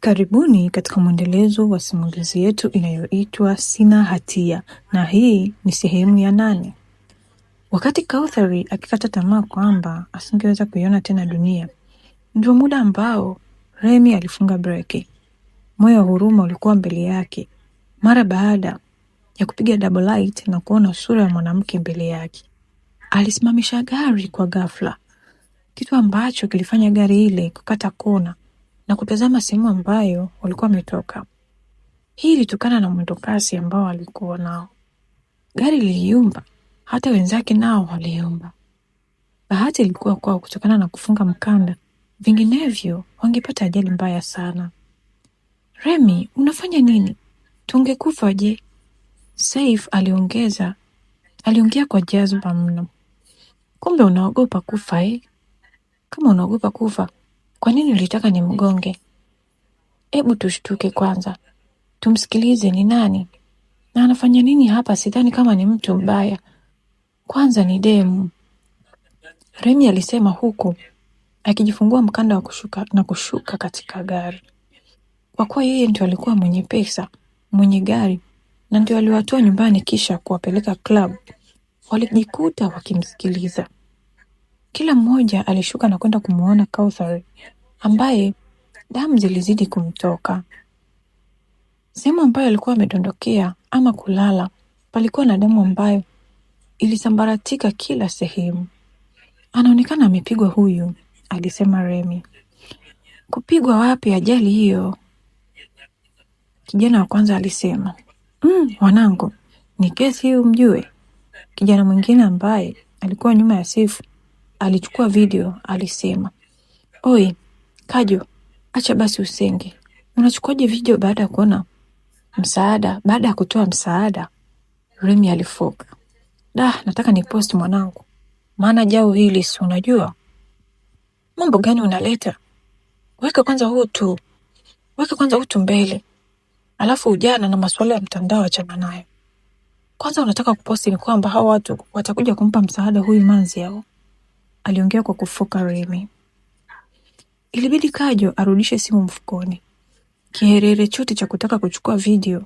Karibuni katika mwendelezo wa simulizi yetu inayoitwa Sina Hatia, na hii ni sehemu ya 8. Wakati Kauthar akikata tamaa kwamba asingeweza kuiona tena dunia, ndio muda ambao Remi alifunga breki. Moyo wa huruma ulikuwa mbele yake mara baada ya kupiga double light na kuona sura ya mwanamke mbele yake. Alisimamisha gari kwa ghafla, kitu ambacho kilifanya gari ile kukata kona na kutazama sehemu ambayo walikuwa wametoka. Hii ilitokana na mwendo kasi ambao walikuwa nao. Gari liliumba, hata wenzake nao waliumba. Bahati ilikuwa kwao kutokana na kufunga mkanda, vinginevyo wangepata ajali mbaya sana. Remi, unafanya nini? Tungekufa je? Saif aliongea kwa jazba mno. Kumbe unaogopa kufa Kama unaogopa kufa, kwa nini ulitaka nimgonge? Hebu tushtuke kwanza. Tumsikilize ni nani na anafanya nini hapa. Sidhani kama ni mtu mbaya. Kwanza ni demu, Remi alisema huku akijifungua mkanda wa kushuka katika gari. Kwa kuwa yeye ndio alikuwa mwenye pesa, mwenye gari, na ndio aliwatoa nyumbani kisha kuwapeleka club, walijikuta wakimsikiliza. Kila mmoja alishuka na kwenda kumuona Kauthar, ambaye damu zilizidi kumtoka. Sehemu ambayo alikuwa amedondokea ama kulala, palikuwa na damu ambayo ilisambaratika kila sehemu. Anaonekana amepigwa huyu, alisema Remi. Kupigwa wapi, ajali hiyo? Kijana wa kwanza alisema. Wanangu, ni kesi hiyo mjue. Kijana mwingine ambaye alikuwa nyuma ya Seif alichukua video, alisema. Oi, Kajo, acha basi usenge. Unachukuaje video baada ya kuona msaada, baada ya kutoa msaada? Remi alifoka. Nataka ni post mwanangu. Maana jao hili si unajua. Mambo gani unaleta? Weka kwanza utu mbele. Alafu ujana na maswala ya mtandao achana nayo. Kwanza unataka kuposti ni kwamba hao watu watakuja kumpa msaada huyu manzi yao. Aliongea kwa kufoka Remi. Ilibidi Kajo arudishe simu mfukoni. Kiherere chote cha kutaka kuchukua video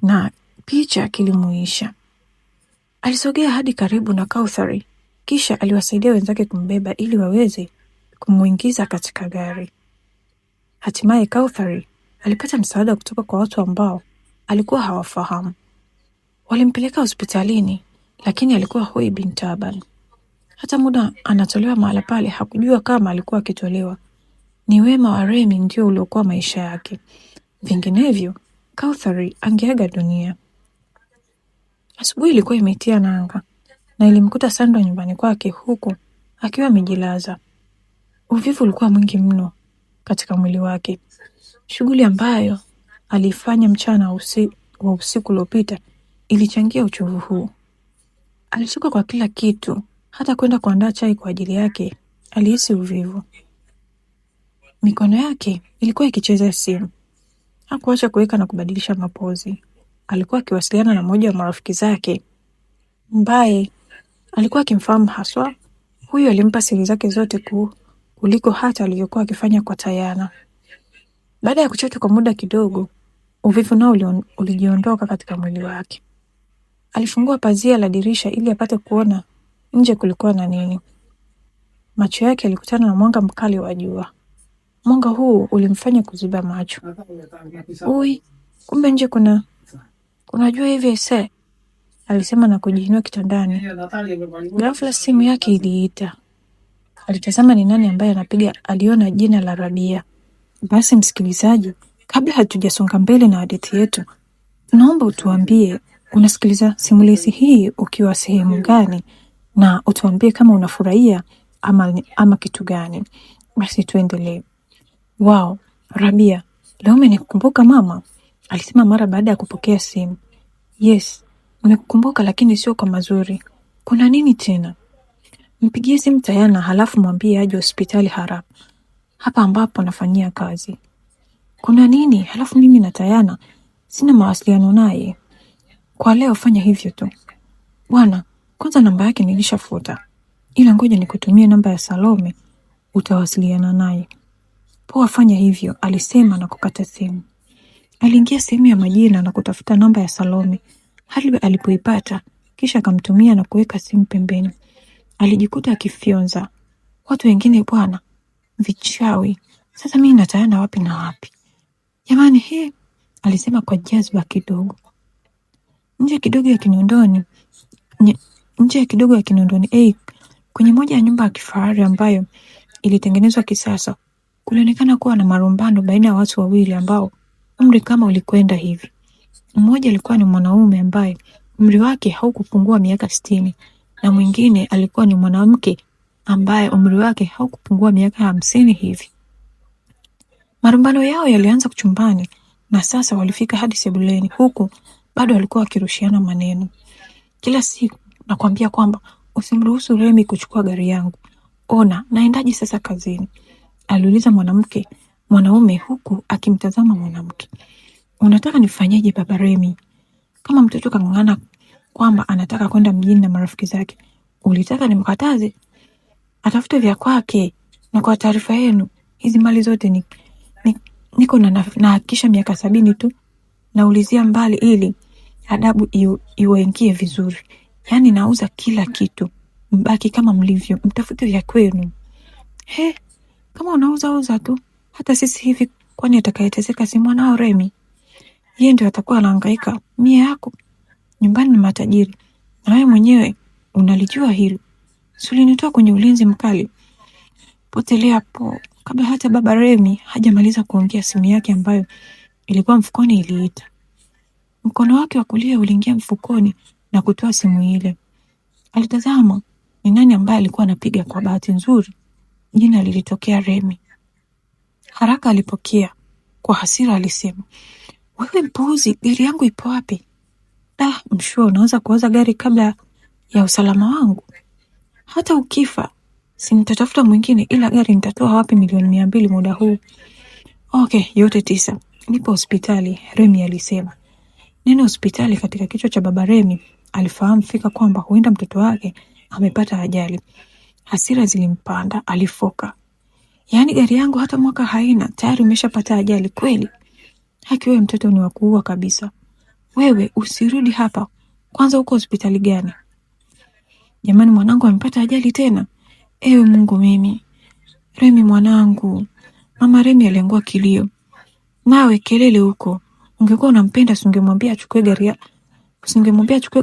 na picha kilimuisha. Alisogea hadi karibu na Kauthar, kisha aliwasaidia wenzake kumbeba ili waweze kumuingiza katika gari. Hatimaye Kauthar alipata msaada kutoka kwa watu ambao alikuwa hawafahamu. Walimpeleka hospitalini, lakini alikuwa hoi bin taban. Hata muda anatolewa mahala pale hakujua kama alikuwa akitolewa. Ni wema wa Remi ndio uliokuwa maisha yake. Vinginevyo, Kauthar angeaga dunia. Asubuhi ilikuwa imetia nanga na ilimkuta Sandra nyumbani kwake huku akiwa amejilaza. Uvivu ulikuwa mwingi mno katika mwili wake. Shughuli ambayo alifanya mchana wa usiku uliopita ilichangia uchovu huu. Alichoka kwa kila kitu, hata kwenda kuandaa chai kwa ajili yake alihisi uvivu. Mikono yake ilikuwa ikicheza simu. Hakuacha kuweka na kubadilisha mapozi. Alikuwa akiwasiliana na mmoja wa marafiki zake ambaye alikuwa akimfahamu haswa. Huyu alimpa siri zake zote kuliko hata alivyokuwa akifanya kwa Tayana. Baada ya kuchoka kwa muda kidogo, uvivu nao ulijiondoka katika mwili wake. Alifungua pazia la dirisha ili apate kuona nje kulikuwa na nini. Macho yake yalikutana na mwanga mkali wa jua. Mwanga huu ulimfanya kuziba macho. Ui, kumbe nje kuna jua hivi ese, alisema na kujiinua kitandani. Ghafla simu yake iliita. Alitazama ni nani ambaye anapiga. Aliona jina la Rabia. Basi msikilizaji, kabla hatujasonga mbele na hadithi yetu, tunaomba utuambie unasikiliza simulizi hii ukiwa sehemu gani, na utuambie kama unafurahia ama kitu gani. Basi tuendelee. Wow, Rabia, leo umenikumbuka mama, alisema mara baada ya kupokea simu. Yes, nimekukumbuka lakini sio kwa mazuri. Kuna nini tena? Mpigie simu Tayana halafu mwambie aje hospitali haraka. Hapa ambapo nafanyia kazi. Kuna nini? Halafu mimi na Tayana sina mawasiliano naye. Kwa leo fanya hivyo tu. Bwana, kwanza namba yake nilishafuta. Ila ngoja nikutumie namba ya Salome, utawasiliana naye. Poa, fanya hivyo, alisema na kukata simu. Aliingia sehemu ya majina na kutafuta namba ya Salome hadi alipoipata, kisha akamtumia na kuweka simu pembeni. Alijikuta akifyonza. Watu wengine bwana, vichawi. Sasa mimi natayana wapi na wapi? Jamani he, alisema kwa jazba kidogo. Nje kidogo ya Kinondoni, kwenye moja ya nyumba ya kifahari ambayo ilitengenezwa kisasa, kulionekana kuwa na marumbano baina ya watu wawili ambao umri kama ulikwenda hivi. Mmoja alikuwa ni mwanaume ambaye umri wake haukupungua miaka 60 na mwingine alikuwa ni mwanamke ambaye umri wake haukupungua miaka 50 hivi. Marumbano yao yalianza chumbani na sasa walifika hadi sebuleni, huku bado walikuwa wakirushiana maneno. Kila siku nakwambia kwamba usimruhusu Remi kuchukua gari yangu. Ona, naendaje sasa kazini? Aliuliza mwanaume huku akimtazama mwanamke. Unataka nifanyeje baba Remi? Kama mtoto kang'ang'ana kwamba anataka kwenda mjini na marafiki zake, ulitaka nimkataze? Atafute vya kwake. Na kwa taarifa yenu, hizi mali zote niko na hakikisha miaka 70 tu naulizia mbali ili adabu iwaingie vizuri. Yaani nauza kila kitu. Mbaki kama mlivyo, mtafute vya kwenu. He, kama unauza tu, hata sisi hivi kwani atakayeteseka si mwanao Remi? Yeye ndio atakuwa anahangaika. Mie yako nyumbani ni matajiri. Na wewe mwenyewe unalijua hilo. Sulinitoa kwenye ulinzi mkali. Potelea hapo. Kabla hata baba Remi hajamaliza kuongea, simu yake ambayo ilikuwa mfukoni iliita. Mkono wake wa kulia uliingia mfukoni na kutoa simu ile. Alitazama ni nani ambaye alikuwa anapiga. Kwa bahati nzuri jina lilitokea Remi. Haraka alipokea. Kwa hasira alisema, wewe mpuuzi, gari yangu ipo wapi? Mshua unaweza kuoza gari kabla ya usalama wangu? Hata ukifa si nitatafuta mwingine, ila gari nitatoa wapi milioni 200 muda huu? Okay, yote 9. Nipo hospitali, Remi alisema. Neno hospitali katika kichwa cha baba Remi alifahamu fika kwamba huenda mtoto wake amepata ajali. Hasira zilimpanda, alifoka. Yaani gari yangu hata mwaka haina, tayari umeshapata ajali kweli? Haki wewe mtoto ni wa kuua kabisa. Wewe usirudi hapa. Kwanza uko hospitali gani? Jamani, mwanangu amepata ajali tena. Ewe Mungu mimi. Remi mwanangu. Mama Remi aliangua kilio. Nawe kelele huko. Ungekuwa unampenda usingemwambia achukue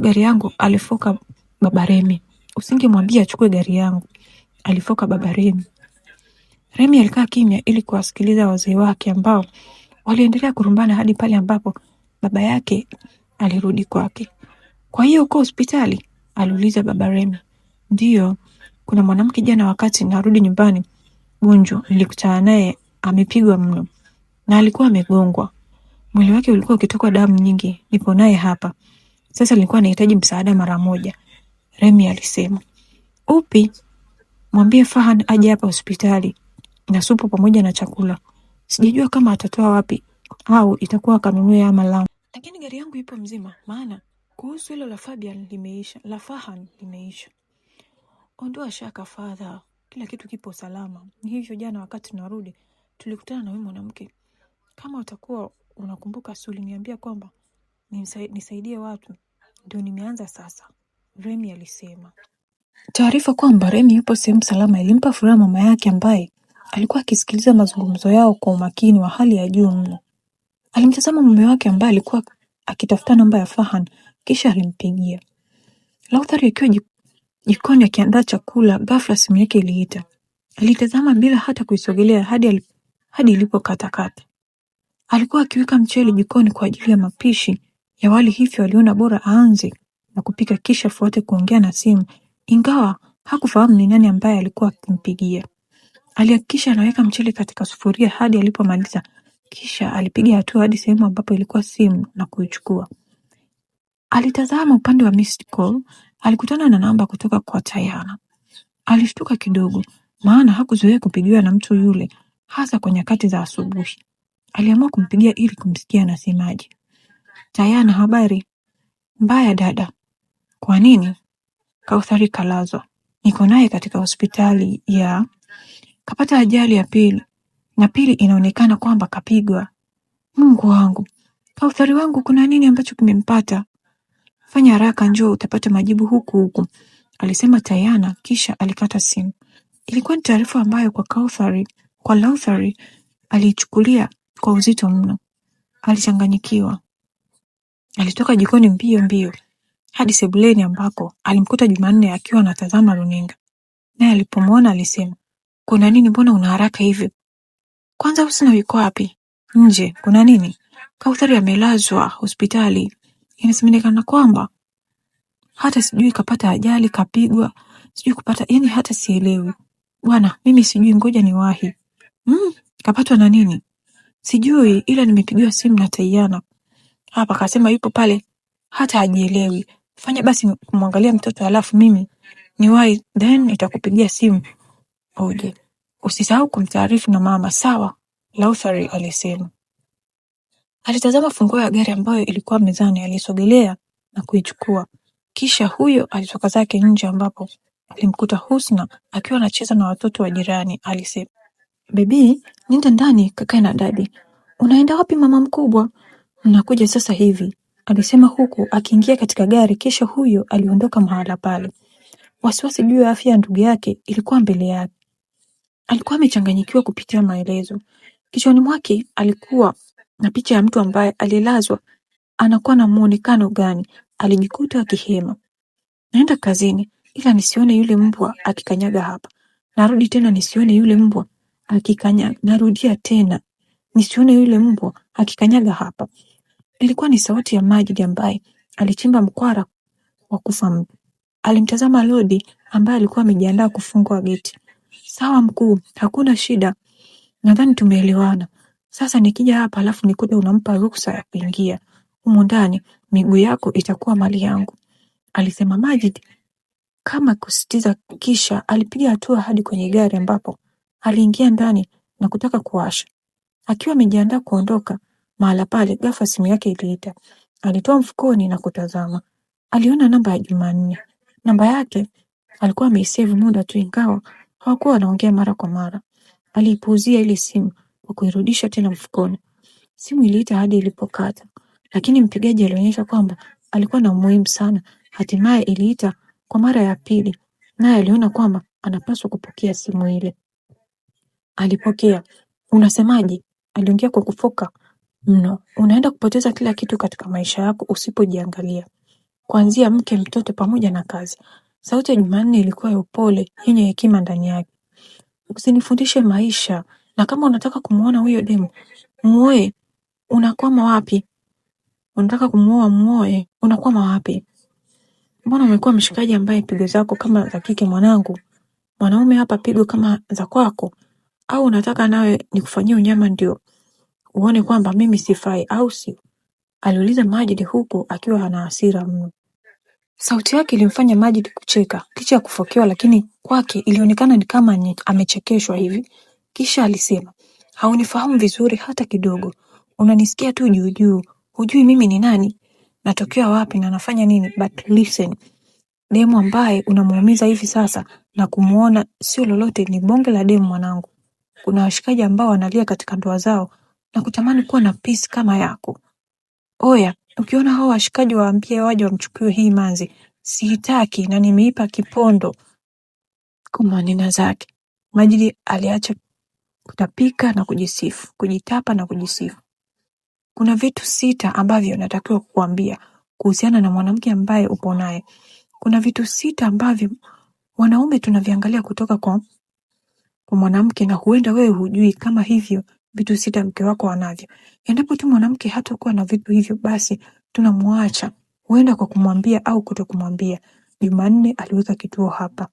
gari yangu, alifoka baba Remi. Usingemwambia achukue gari yangu, alifoka baba Remi. Remi alikaa kimya ili kuwasikiliza wazee wake ambao waliendelea kurumbana hadi pale ambapo baba yake alirudi kwake. Kwa hiyo uko hospitali? Aliuliza baba Remi. Ndiyo, kuna mwanamke jana wakati narudi nyumbani Bunju nilikutana naye, amepigwa mno na alikuwa amegongwa. Mwili wake ulikuwa ukitoka damu nyingi. Nipo naye hapa. Sasa nilikuwa nahitaji msaada mara moja, Remi alisema. Upi? Mwambie Fahan aje hapa hospitali na supu pamoja na chakula. Sijajua kama atatoa wapi au itakuwa kanunue ama la. Lakini gari yangu ipo mzima, maana kuhusu hilo la Fahan limeisha. Ondoa shaka father, kila kitu kipo salama. Ni hivyo jana wakati tunarudi tulikutana na wewe mwanamke. Kama utakuwa unakumbuka, uliniambia kwamba nisaidie watu. Ndio nimeanza sasa, Remi alisema. Taarifa kwamba Remi yupo sehemu salama ilimpa furaha mama yake ambaye alikuwa akisikiliza mazungumzo yao kwa umakini wa hali ya juu mno. Alimtazama mume wake ambaye alikuwa akitafuta namba ya Fahan, kisha alimpigia. Lauthari akiwa jikoni akiandaa chakula, ghafla simu yake iliita. Alitazama bila hata kuisogelea hadi ilipokatakata. Alikuwa akiweka mchele jikoni kwa ajili ya mapishi ya wali, hivyo aliona bora aanze na kupika kisha fuate kuongea na simu, ingawa hakufahamu ni nani ambaye alikuwa akimpigia. Alihakikisha anaweka mchele katika sufuria hadi alipomaliza, kisha alipiga hatua hadi sehemu ambapo ilikuwa simu na kuichukua. Alitazama upande wa missed call, alikutana na namba kutoka kwa Tayana. Alishtuka kidogo, maana hakuzoea kupigiwa na mtu yule, hasa kwa nyakati za asubuhi. Aliamua kumpigia ili kumsikia anasemaje. Tayana, habari? Mbaya dada. Kwa nini? Kauthari kalazwa. Niko naye katika hospitali kapata ajali ya pili. na pili inaonekana kwamba kapigwa. Mungu wangu, Kauthar wangu, kuna nini ambacho kimempata? Fanya haraka, njoo utapata majibu huku huku, alisema Tayana, kisha alikata simu. Ilikuwa ni taarifa ambayo kwa Lauthar aliichukulia kwa uzito mno. Alichanganyikiwa. Alitoka jikoni mbio mbio hadi sebuleni ambako alimkuta Jumanne akiwa anatazama runinga. Naye alipomwona alisema, kuna nini, mbona una haraka hivyo? Kwanza Husna yuko wapi? Nje. Kuna nini? Kauthar amelazwa hospitali. Inasemekana kwamba hata sijui kapata ajali, kapigwa, sijui kupata, yani hata sielewi. Bwana, mimi sijui, ngoja niwahi. Kapatwa na nini? Sijui, ila nimepigiwa simu na Tayana. Hapa kasema yupo pale, hata hajielewi. Fanya basi kumwangalia mtoto alafu mimi niwahi, then nitakupigia simu. Oje. Usisahau kumtaarifu na mama, sawa? Lauthar alisema. Alitazama funguo ya gari ambayo ilikuwa mezani, alisogelea na kuichukua. Kisha huyo alitoka zake nje ambapo alimkuta Husna akiwa anacheza na watoto wa jirani. Alisema, "Bebi, nenda ndani kakae na dadi." "Unaenda wapi mama mkubwa?" "Nakuja sasa hivi," alisema huku akiingia katika gari. Kisha huyo aliondoka mahala pale. Wasiwasi juu ya afya ya ndugu yake ilikuwa mbele yake. Alikuwa amechanganyikiwa kupitia maelezo. Kichwani mwake alikuwa na picha ya mtu ambaye alilazwa. Anakuwa na muonekano gani? Alijikuta akihema. Naenda kazini ila nisione yule mbwa akikanyaga hapa. Narudi tena nisione yule mbwa akikanyaga. Narudia tena nisione yule mbwa akikanyaga hapa. Ilikuwa ni sauti ya Majid ambaye alichimba mkwara wa kufa mtu. Alimtazama Lodi ambaye alikuwa amejiandaa kufungua geti. Sawa mkuu, hakuna shida. Nadhani tumeelewana. Sasa nikija hapa alafu nikute unampa ruksa ya kuingia humo ndani, miguu yako itakuwa mali yangu, alisema Majid kama kusitiza. Kisha alipiga hatua hadi kwenye gari ambapo aliingia ndani na kutaka kuwasha. Akiwa amejiandaa kuondoka mahala pale, ghafla simu yake iliita. Alitoa mfukoni na kutazama. Aliona namba ya Jumanne. Namba yake alikuwa ameisave muda tu, ingawa hawakuwa wanaongea mara kwa mara. Aliipuuzia ile simu kwa kuirudisha tena mfukoni. Simu iliita hadi ilipokata, lakini mpigaji alionyesha kwamba alikuwa na umuhimu sana. Hatimaye iliita kwa mara ya pili, naye aliona kwamba anapaswa kupokea simu ile. Alipokea. "Unasemaje?" aliongea kwa kufoka mno. "Unaenda kupoteza kila kitu katika maisha yako usipojiangalia, kuanzia mke, mtoto pamoja na kazi." Sauti ya Jumanne ilikuwa ya upole, yenye hekima ndani yake. "Usinifundishe maisha, na kama unataka kumuona huyo demu, muoe. Unakwama wapi? Unataka kumuoa, muoe. Unakwama wapi? Mbona umekuwa mshikaji ambaye pigo zako kama za kike mwanangu? Mwanaume hapa pigo kama za kwako? Au unataka nawe nikufanyie unyama ndio uone kwamba mimi sifai, au si?" aliuliza Majid huku akiwa ana hasira mno. Sauti yake ilimfanya Majid kucheka licha ya kufokewa, lakini kwake ilionekana ni kama amechekeshwa hivi. Kisha alisema, "Haunifahamu vizuri hata kidogo. Unanisikia tu juu juu. Hujui mimi ni nani, natokea wapi na nafanya nini. But listen, demu ambaye unamuumiza hivi sasa na kumuona sio lolote, ni bonge la demu mwanangu. Kuna washikaji ambao wanalia katika ndoa zao na kutamani kuwa na peace kama yako. Oya, ukiona hao washikaji waambie waje wamchukue hii manzi. Sitaki na nimeipa kipondo." Kwa maneno zake, Majid aliacha kutapika na kujisifu, kujitapa na kujisifu. "Kuna vitu 6 ambavyo natakiwa kukuambia kuhusiana na mwanamke ambaye upo naye. Kuna vitu 6 ambavyo wanaume tunaviangalia kutoka kwa mwanamke, na huenda wewe hujui kama hivyo vitu 6 mke wako anavyo. Endapo tu mwanamke hatakuwa na vitu hivyo, basi tunamuacha, huenda kwa kumwambia au kutokumwambia." Jumanne aliweka kituo hapa.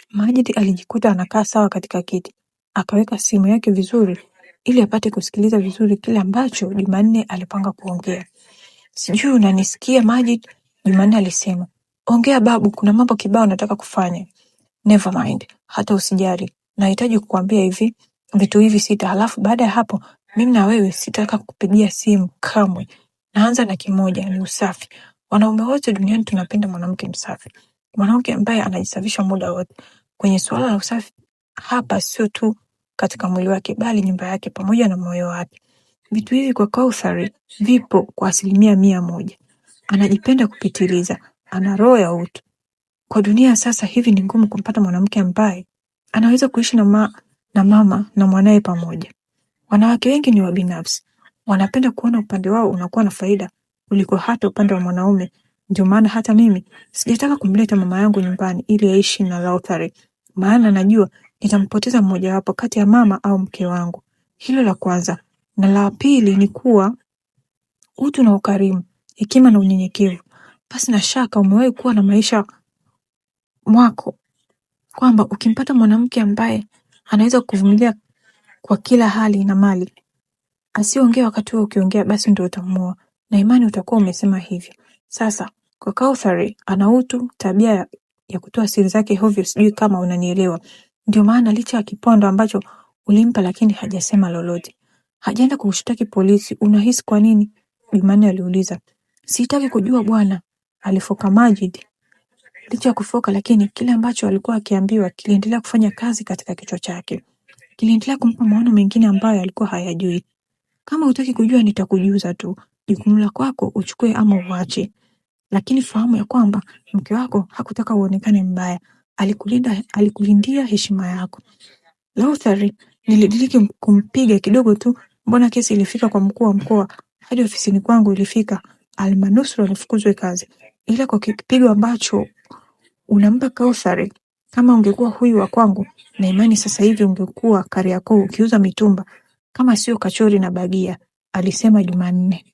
Majid alijikuta anakaa sawa katika kiti, akaweka simu yake vizuri ili apate kusikiliza vizuri kile ambacho Jumanne alipanga kuongea. "Sijui unanisikia Majid?" Jumanne alisema. "Ongea babu, kuna mambo kibao nataka kufanya." "Never mind, hata usijali. Nahitaji kukuambia hivi vitu hivi 6, halafu baada ya hapo mimi na wewe sitaka kukupigia simu kamwe. Naanza na kimoja, ni usafi. Wanaume wote duniani tunapenda mwanamke msafi, mwanamke ambaye anajisafisha muda wote. Kwenye suala la usafi hapa sio tu katika mwili wake bali nyumba yake pamoja na moyo wake. Vitu hivi kwa Kauthar vipo kwa 100%. Anajipenda kupitiliza, ana roho ya utu. Kwa dunia sasa hivi ni ngumu kumpata mwanamke ambaye anaweza kuishi na mama na mwanae pamoja. Wanawake wengi ni wabinafsi, wanapenda kuona upande wao unakuwa na faida kuliko hata upande wa mwanaume. Ndio maana hata mimi sijataka kumleta mama yangu nyumbani ili aishi na Kauthar, maana najua nitampoteza mmoja wapo kati ya mama au mke wangu. Hilo la kwanza. Na la pili ni kuwa utu na ukarimu, hekima na unyenyekevu. Basi na shaka umewahi kuwa na maisha mwako kwamba ukimpata mwanamke ambaye anaweza kuvumilia kwa kila hali na mali, asiongea wakati wewe ukiongea, basi ndio utamuoa, na imani utakuwa umesema hivyo. Sasa kwa Kauthar ana utu, tabia ya kutoa siri zake hovyo, sijui kama unanielewa. Ndio maana licha ya kipondo ambacho ulimpa lakini hajasema lolote. Hajaenda kushtaki polisi. Unahisi kwa nini? Jumanne aliuliza. Sitaki kujua bwana, alifoka Majid. Licha ya kufoka lakini kile ambacho alikuwa akiambiwa kiliendelea kufanya kazi katika kichwa chake. Kiliendelea kumpa maono mengine ambayo alikuwa hayajui. Kama hutaki kujua nitakujuza tu. Jukumu la kwako uchukue ama uache. Lakini fahamu ya kwamba mke wako hakutaka uonekane mbaya. Alikulindia heshima yako. Kauthar nilidiriki kumpiga kidogo tu, mbona kesi ilifika kwa mkuu wa mkoa hadi ofisini kwangu ilifika. Almanusura alifukuzwe kazi. Ila kwa kipigo ambacho unampa Kauthar, kama ungekuwa huyu wa kwangu, na imani sasa hivi ungekuwa Kariakoo ukiuza mitumba kama sio kachori na bagia, alisema Jumanne.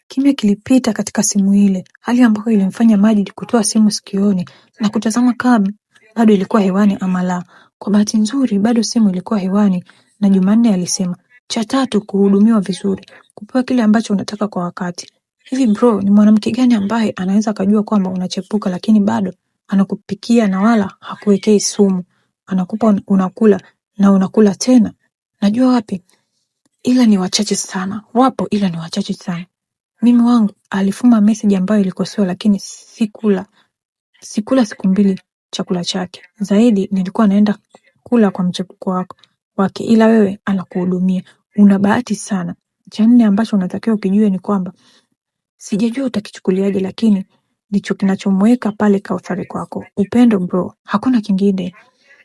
Kimya kilipita katika simu ile, hali ambayo ilimfanya Majid kutoa simu sikioni na kutazama kama bado ilikuwa hewani ama la. Kwa bahati nzuri bado simu ilikuwa hewani na Jumanne alisema, cha tatu kuhudumiwa vizuri, kupewa kile ambacho unataka kwa wakati. Hivi bro, ni mwanamke gani ambaye anaweza kujua kwamba unachepuka lakini bado anakupikia na wala hakuwekei sumu, anakupa unakula na unakula tena? Najua wapi, ila ni wachache sana. Wapo ila ni wachache sana. Mimi wangu alifuma message ambayo ilikosewa lakini sikula siku 2 chakula chake. Zaidi nilikuwa naenda kula kwa mchepuko wake, ila wewe anakuhudumia. Una bahati sana. Cha nne ambacho unatakiwa ukijue ni kwamba sijajua utakichukuliaje lakini ndicho kinachomweka pale Kauthar kwako. Upendo bro, hakuna kingine.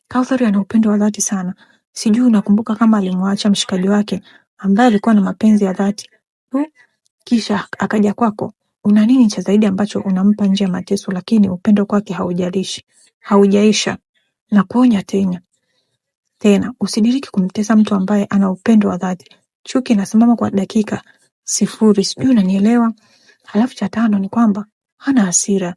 Kauthar ana upendo wa dhati sana. Sijui unakumbuka kama alimwacha mshikaji wake ambaye alikuwa na mapenzi ya dhati kisha akaja kwako. Una nini cha zaidi ambacho unampa nje ya mateso, lakini upendo kwake haujaisha. Na kuonya tena usidiriki kumtesa mtu ambaye ana upendo wa dhati. Chuki inasimama kwa dakika 0. Sijui unanielewa? Halafu cha 5 ni kwamba hana hasira.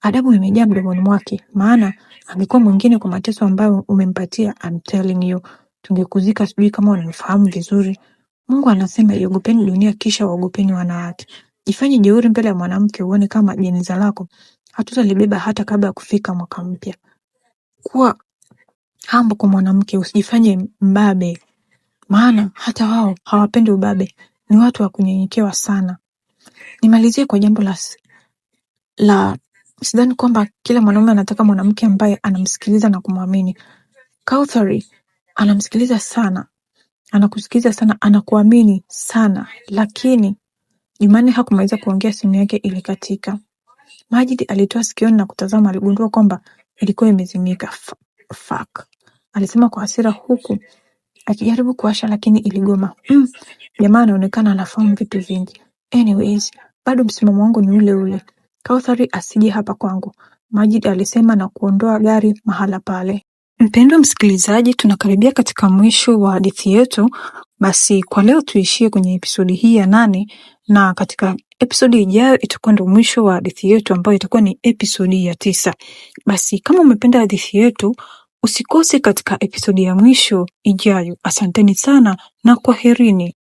Adabu imejaa mdomoni mwake, maana angekuwa mwingine kwa mateso ambayo umempatia, I'm telling you, tungekuzika. Sijui kama unanifahamu vizuri. Mungu anasema iogopeni dunia kisha waogopeni wanawake. Jifanye jeuri mbele ya mwanamke uone kama jeneza lako hatutalibeba hata kabla ya kufika mwaka mpya. Kuwa hambo kwa mwanamke, usijifanye mbabe, maana hata wao hawapendi ubabe, ni watu wa kunyenyekewa sana. Nimalizie kwa jambo la sidhani kwamba kila mwanaume anataka mwanamke ambaye anamsikiliza na kumwamini. Kauthar anamsikiliza sana, anakusikiliza sana, anakuamini sana, lakini Jumanne hakumaliza kuongea, simu yake ilikatika. Majid alitoa sikioni na kutazama, aligundua kwamba ilikuwa imezimika. Fuck, alisema kwa hasira huku akijaribu kuwasha lakini iligoma. Jamaa anaonekana anafahamu vitu vingi. Anyways, bado msimamo wangu ni ule ule. Kauthar asije hapa kwangu, Majid alisema na kuondoa gari mahala pale. Mpendwa msikilizaji, tunakaribia katika mwisho wa hadithi yetu. Basi kwa leo tuishie kwenye episodi hii ya 8, na katika episodi ijayo itakuwa ndio mwisho wa hadithi yetu ambayo itakuwa ni episodi ya 9. Basi kama umependa hadithi yetu, usikose katika episodi ya mwisho ijayo. Asanteni sana na kwaherini.